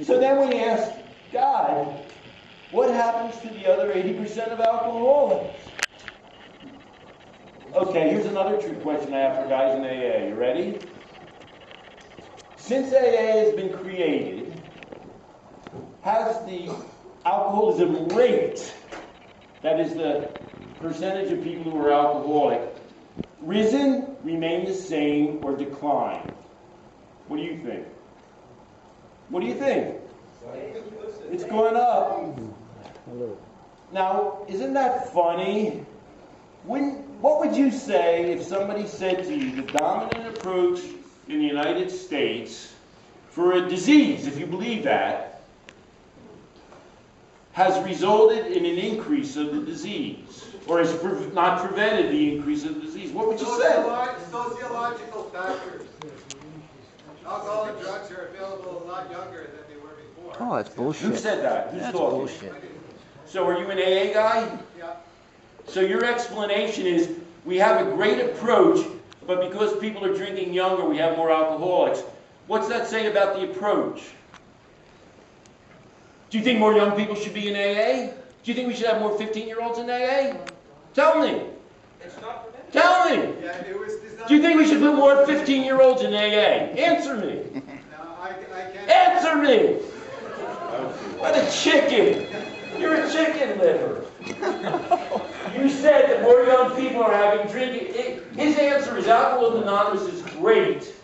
So then we ask God, what happens to the other 80% of alcoholics? Okay, here's another trick question I have for guys in AA. You ready? Since AA has been created, has the alcoholism rate, that is the percentage of people who are alcoholic, risen, remained the same, or declined? What do you think? What do you think? It's going up. Now, isn't that funny? What would you say if somebody said to you the dominant approach in the United States for a disease, if you believe that, has resulted in an increase of the disease, or has not prevented the increase of the disease? What would you say? Sociological factors. Alcohol and drugs are available a lot younger than they were before. Oh, that's bullshit. Who said that? Who's That's talking? bullshit. So are you an AA guy? Yeah. So your explanation is we have a great approach, but because people are drinking younger, we have more alcoholics. What's that say about the approach? Do you think more young people should be in AA? Do you think we should have more 15-year-olds in AA? Tell me. Tell me. Yeah, it was designed. Do you think we should put more 15-year-olds in AA? Answer me. No, I can't. Answer me. What a chicken. You're a chicken liver. You said that more young people are having drinking. His answer is Alcoholics Anonymous is great.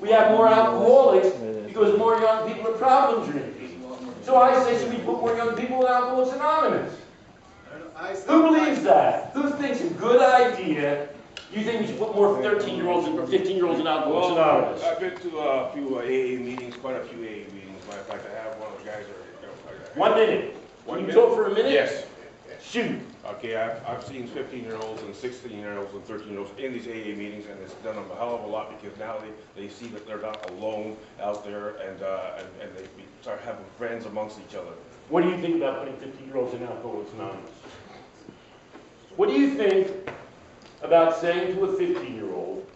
We have more alcoholics because more young people are problem drinking. So I say, should we put more young people in Alcoholics Anonymous? Who believes that? Who thinks a good idea? You think we should put more 13-year-olds or 15-years-olds in Alcoholics Anonymous? I've been to a few AA meetings, quite a few AA meetings. Matter of fact, I have one of the guys. 1 minute. Can you talk for a minute? Yes. Shoot. Okay, I've seen 15-year-olds and 16-year-olds and 13-year-olds in these AA meetings, and it's done them a hell of a lot because now they see that they're not alone out there, and they start having friends amongst each other. What do you think about putting 15-year-olds in Alcoholics Anonymous? What do you think about saying to a 15-year-old,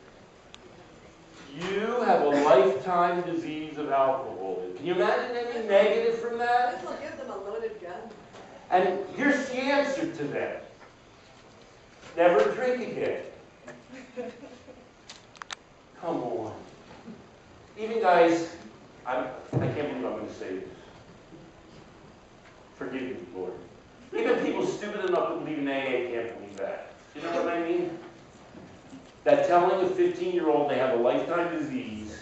you have a lifetime disease of alcoholism? Can you imagine any negative from that? This will give them a loaded gun. And here's the answer to that. Never drink again. Come on. Even guys, I can't believe I'm going to say this. Forgive me, Lord. Even people stupid enough to believe in AA can't believe that. You know what I mean? That telling a 15-year-old they have a lifetime disease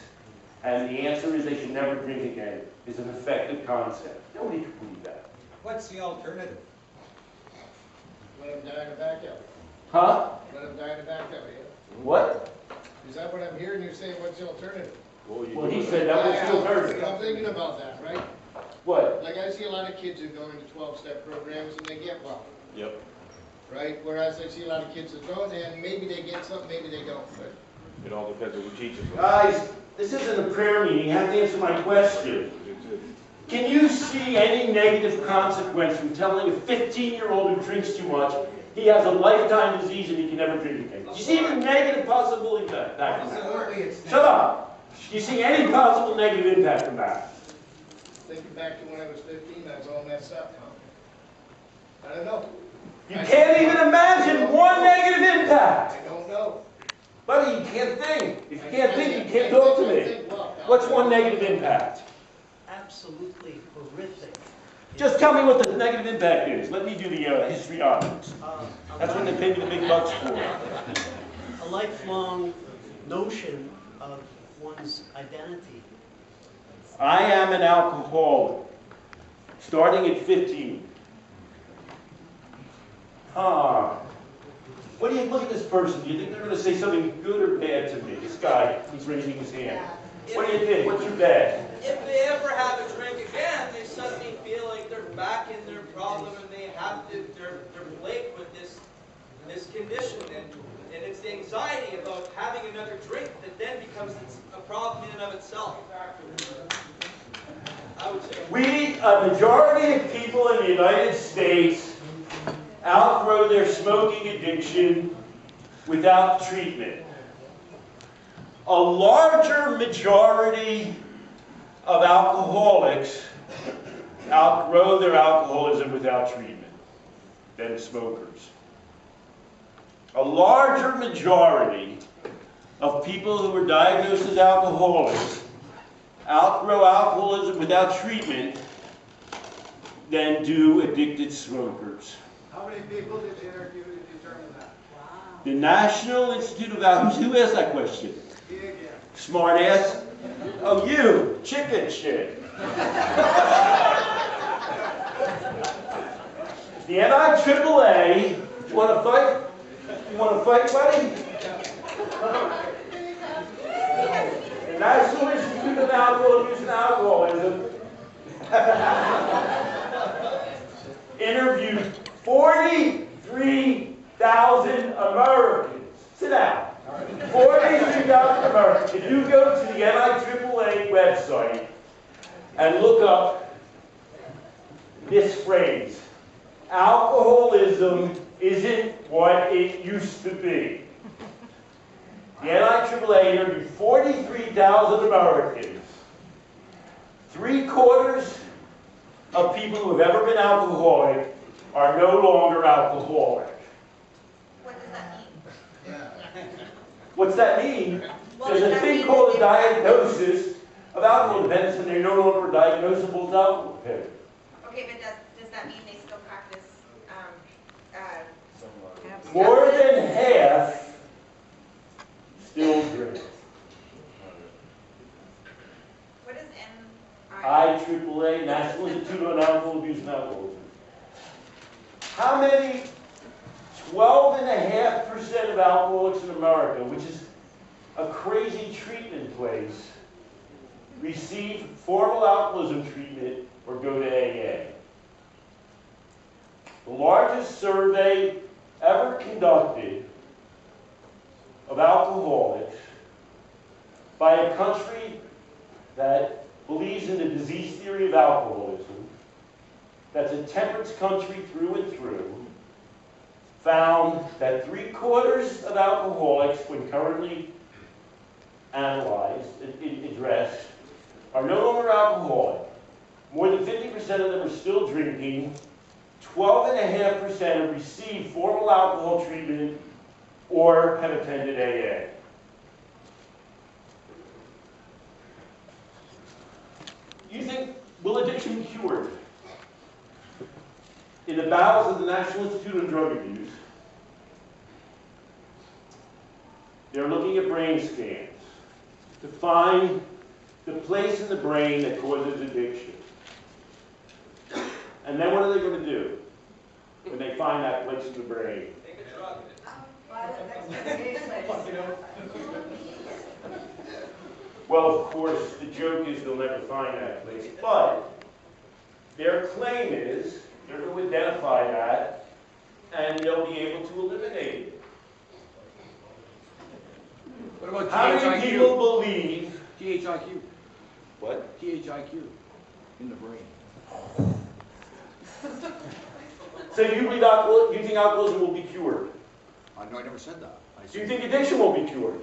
and the answer is they should never drink again is an effective concept. Nobody can believe that. What's the alternative? Let them die in the back alley. Huh? Let them die in the back alley, yeah? What? Is that what I'm hearing you say? What's the alternative? Well, he said that was the alternative. I'm thinking about that, right? What? Like I see a lot of kids who go into 12-step programs and they get well, Yep. right? Whereas I see a lot of kids that don't, and maybe they get something, maybe they don't. Right? It all depends on who teaches them. Guys, this isn't a prayer meeting. You have to answer my question. Can you see any negative consequence from telling a 15-year-old who drinks too much he has a lifetime disease and he can never drink again? Do you see any negative possible impact from that? Shut up. Do you see any possible negative impact from that? Thinking back to when I was 15, I was all messed up, huh? I don't know. You can't even imagine one negative impact. I don't know. Buddy, you can't think. If you can't think, you can't talk to me. What's one negative impact? Absolutely horrific. Just tell me what the negative impact is. Let me do the history honors. That's what they pay me the big bucks for. A lifelong notion of one's identity. I am an alcoholic, starting at 15. What do you look at this person? Do you think they're going to say something good or bad to me? This guy, he's raising his hand. What do you think? What's your bet? If they ever have a drink again, they suddenly feel like they're back in their problem and they have to, they're plagued with this condition. And it's the anxiety about having another drink that then becomes a problem in and of itself. I would say. A majority of people in the United States outgrow their smoking addiction without treatment. A larger majority of alcoholics outgrow their alcoholism without treatment than smokers. A larger majority of people who are diagnosed as alcoholics outgrow alcoholism without treatment than do addicted smokers. How many people did you interview to determine that? The National Institute of Alcohol, who asked that question? Me again. Smart ass. Oh, you, chicken shit. The NIAAA, you want to fight? You want to fight, buddy? The National Institute of Alcohol Abuse and Alcoholism interviewed 43,000 Americans. Sit down. 43,000 Americans. If you go to the NIAAA website and look up this phrase, alcoholism isn't what it used to be. The NIAAA interviewed 43,000 Americans. 3/4 of people who have ever been alcoholic are no longer alcoholic. What does that mean? What's that mean? Well, There's does a that thing mean called a that diagnosis of alcohol dependence, and they're no longer diagnosable as alcohol dependent. Okay, but does that mean they still practice, More than half still drink. what is IAAA, National Institute on Alcohol Abuse and Alcoholism. How many? 12.5% of alcoholics in America, which is a crazy treatment place, receive formal alcoholism treatment or go to AA. The largest survey ever conducted of alcoholics by a country that believes in the disease theory of alcoholism, that's a temperance country through and through, found that 3/4 of alcoholics, when currently analyzed, addressed, are no longer alcoholic. More than 50% of them are still drinking. 12.5% have received formal alcohol treatment or have attended AA. You think, will addiction be cured? In the bowels of the National Institute on Drug Abuse, they're looking at brain scans to find the place in the brain that causes addiction. And then what are they going to do when they find that place in the brain? Take a drug. Well, of course, the joke is they'll never find that place. But their claim is they're going to identify that and they'll be able to eliminate it. What about How many people believe? THIQ. What? THIQ in the brain. So you think alcoholism will be cured? No, I never said that. Do you think addiction will be cured?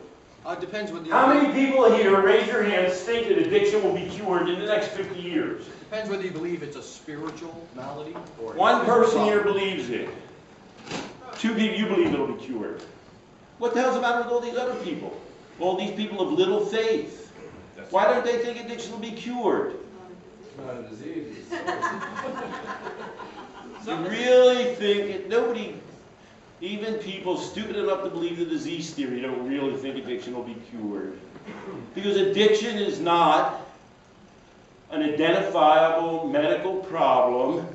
Depends what the. How many people here, raise your hands, think that addiction will be cured in the next 50 years? Depends whether you believe it's a spiritual malady or. One person here believes it. 2 people, you believe it'll be cured. What the hell's the matter with all these other people? All these people of little faith. Why don't they think addiction will be cured? It's not a disease. You really think it? Nobody, even people stupid enough to believe the disease theory, don't really think addiction will be cured. Because addiction is not an identifiable medical problem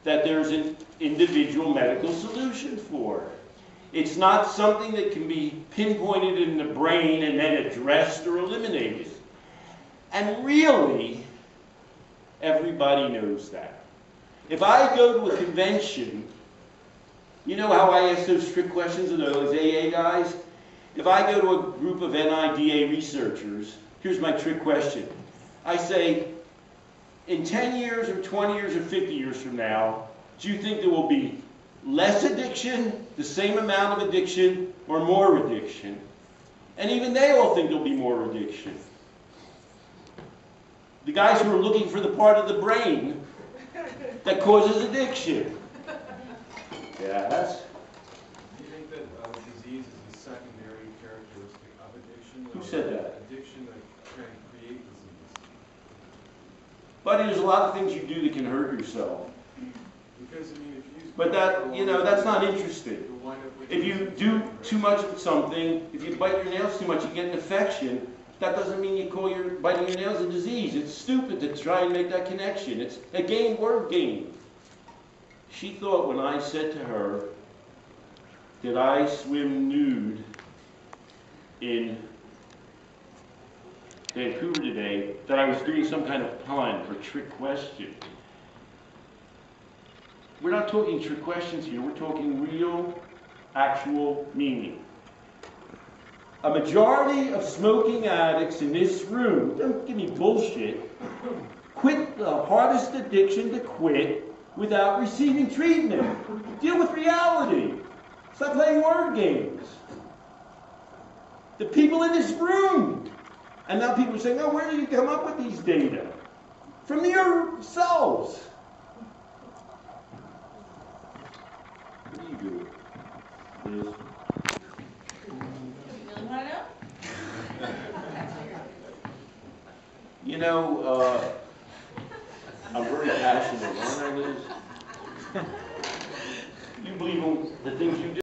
that there's an individual medical solution for. It's not something that can be pinpointed in the brain and then addressed or eliminated. And really, everybody knows that. If I go to a convention, you know how I ask those trick questions of those AA guys? If I go to a group of NIDA researchers, here's my trick question. I say, in 10 years or 20 years or 50 years from now, do you think there will be less addiction, the same amount of addiction, or more addiction? And even they all think there'll be more addiction. The guys who are looking for the part of the brain that causes addiction. Yes? Do you think that disease is a secondary characteristic of addiction? Who or said that? Addiction that can create disease? Buddy, there's a lot of things you do that can hurt yourself. Because, I mean, if you use... But that, you know, that's not interesting. you'll wind up with If you do too much of something, if you bite your nails too much, you get an infection. That doesn't mean you call your biting your nails a disease. It's stupid to try and make that connection. It's a game, word game. She thought when I said to her, did I swim nude in Vancouver today, that I was doing some kind of pun or trick question. We're not talking trick questions here. We're talking real, actual meaning. A majority of smoking addicts in this room, don't give me bullshit, quit the hardest addiction to quit without receiving treatment. Deal with reality. Stop playing word games. The people in this room. And now people are saying, oh, where did you come up with these data? From yourselves. What are you doing? Liz? You know, I'm very passionate, aren't I, Liz? You believe in the things you do.